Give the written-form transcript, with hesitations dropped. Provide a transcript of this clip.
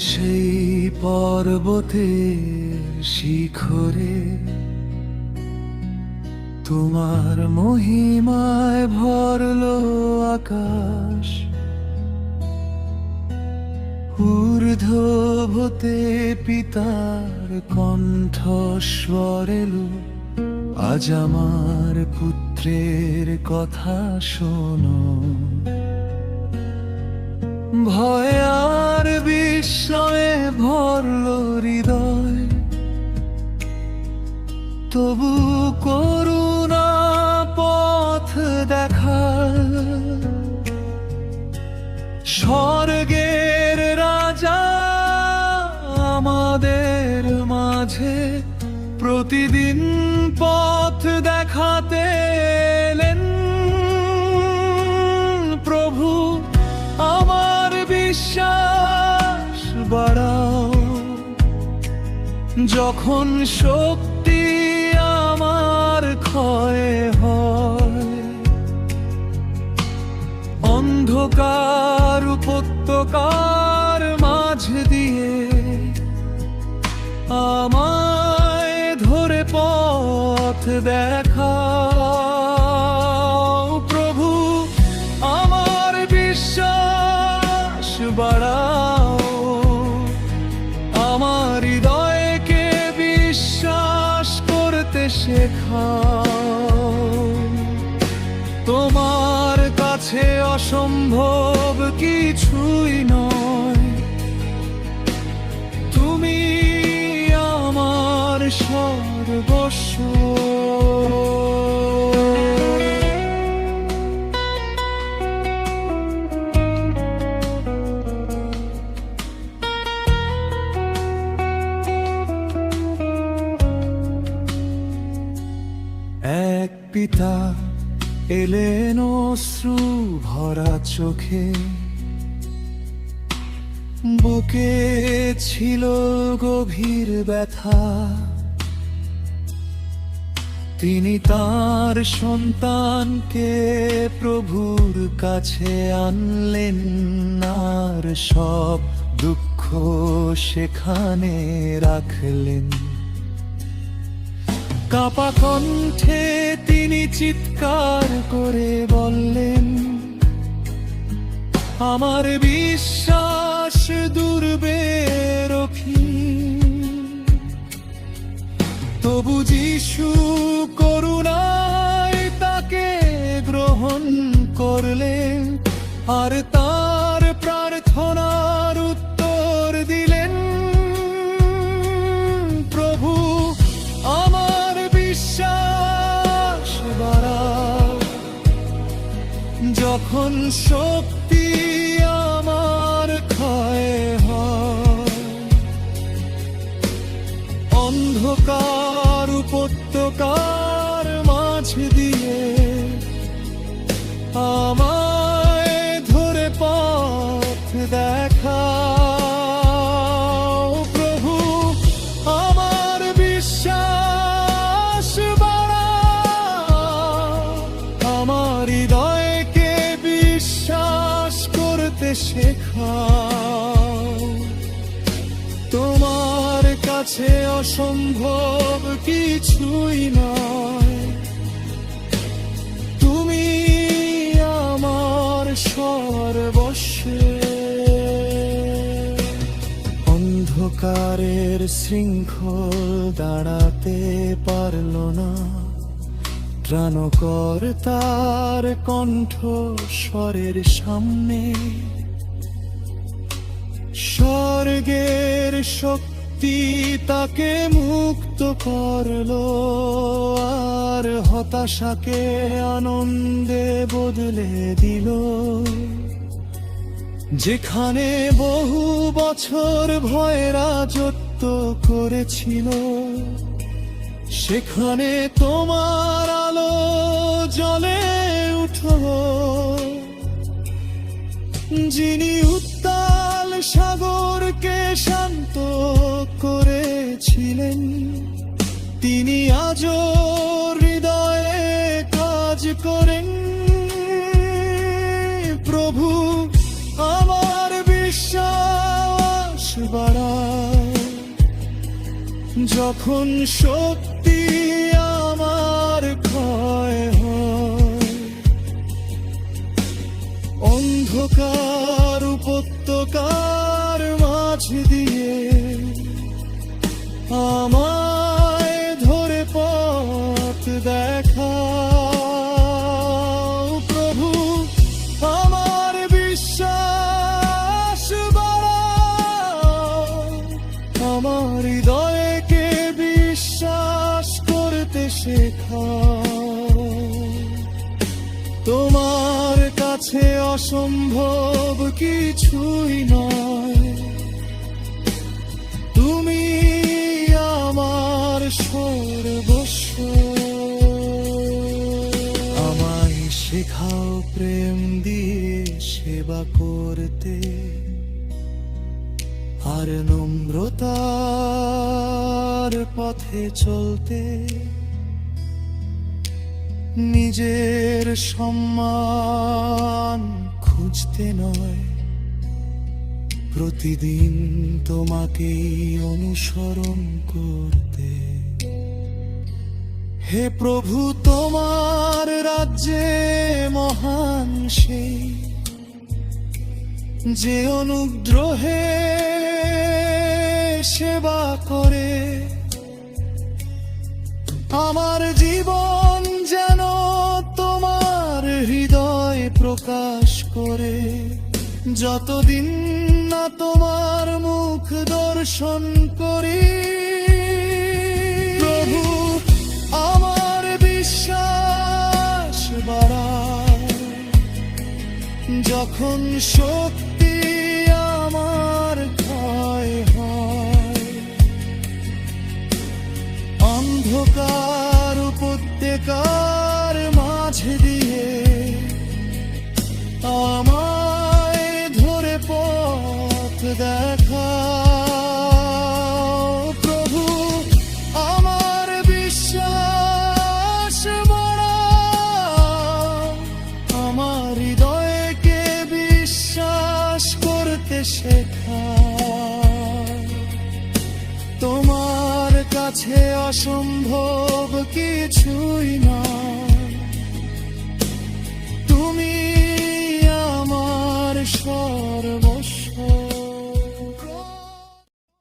সেই পর্বতের শিখরে তোমার মহিমায় ভরলো আকাশ। ঊর্ধ্বভূতে পিতার কণ্ঠস্বর এলো, আজ আমার পুত্রের কথা শোনো। ভয় আর বিস্ময়ে ভরলো হৃদয়, তবু করুণা পথ দেখায়। স্বর্গের রাজা আমাদের মাঝে প্রতিদিন পথ দেখাতে এলেন। প্রভু, আমার বিশ্বাস বাড়াও, যখন শক্তি আমার ক্ষয় হয়। অন্ধকার উপত্যকার মাঝ দিয়ে আমায় ধরে পথ দেখাও। প্রভু, আমার বিশ্বাস বাড়াও, আমার হৃদয়কে বিশ্বাস করতে শেখাও। তোমার কাছে অসম্ভব কিছুই নয়, তুমি আমার সর্বস্ব। এক পিতা এলেন অশ্রু ভরা চোখে, বুকে ছিল গভীর ব্যথা। তিনি তার সন্তানকে প্রভুর কাছে আনলেন, আর সব দুঃখ সেখানে রাখলেন। কাঁপা কণ্ঠে তিনি চিৎকার করে বললেন, আমার বিশ্বাস দুর্বেরোখী। তবু যিশু করুণায় তাকে গ্রহণ করলেন, আর তার প্রার্থনার উত্তর দিলেন। প্রভু, আমার বিশ্বাস বাড়াও, যখন শক্তি আমার ক্ষয় হয়। অন্ধকার উপত্যকার মাঝ দিয়ে আমায় ধরে পথ দেখাও। প্রভু, আমার বিশ্বাস বাড়াও, আমার হৃদয়কে বিশ্বাস করতে শেখাও। তোমার কাছে অসম্ভব কিছুই নয়, তুমি আমার সর্বস্ব। অন্ধকারের শৃঙ্খল দাঁড়াতে পারল না, ত্রাণকর্তার কণ্ঠ স্বরের সামনে। স্বর্গের শক্তি তাকে মুক্ত করলো, আর হতাশাকে আনন্দে বদলে দিল। যেখানে বহু বছর ভয় রাজত্ব করেছিল, সেখানে তোমার আলো জ্বলে উঠলো। যিনি উত্তাল সাগরকে শান্ত করেছিলেন, তিনি আজও হৃদয়ে কাজ করেন। প্রভু, আমার বিশ্বাস বাড়াও। যখন শক্তি আমার ক্ষয় হয়, অন্ধকার উপত্যকার মাঝ দিয়ে আমায় ধরে পথ দেখাও। প্রভু, আমার বিশ্বাস বাড়াও, আমার হৃদয়কে বিশ্বাস করতে শেখাও। তোমার কাছে অসম্ভব কিছুই নয়, তুমি আমার সর্বস্ব। আমায় শেখাও প্রেম দিয়ে সেবা করতে, আর নম্রতার পথে চলতে। নিজের সম্মান খুঁজতে নয়, প্রতিদিন তোমাকেই অনুসরণ করতে। হে প্রভু, তোমার রাজ্যে মহান সেই যে অনুগ্রহে সেবা করে। আমার জীবন যেন তোমার হৃদয় প্রকাশ করে, যতদিন না তোমার মুখ দর্শন করি। প্রভু, আমার বিশ্বাস বাড়াও, যখন শক্তি আমার ক্ষয় হয়। অন্ধকার উপত্যকার মাঝে দিয়ে আমায় ধরে পথ দেখাও। প্রভু, আমার বিশ্বাস বাড়াও, আমার হৃদয়কে বিশ্বাস করতে শেখাও। তোমার কাছে অসম্ভব কিছুই না,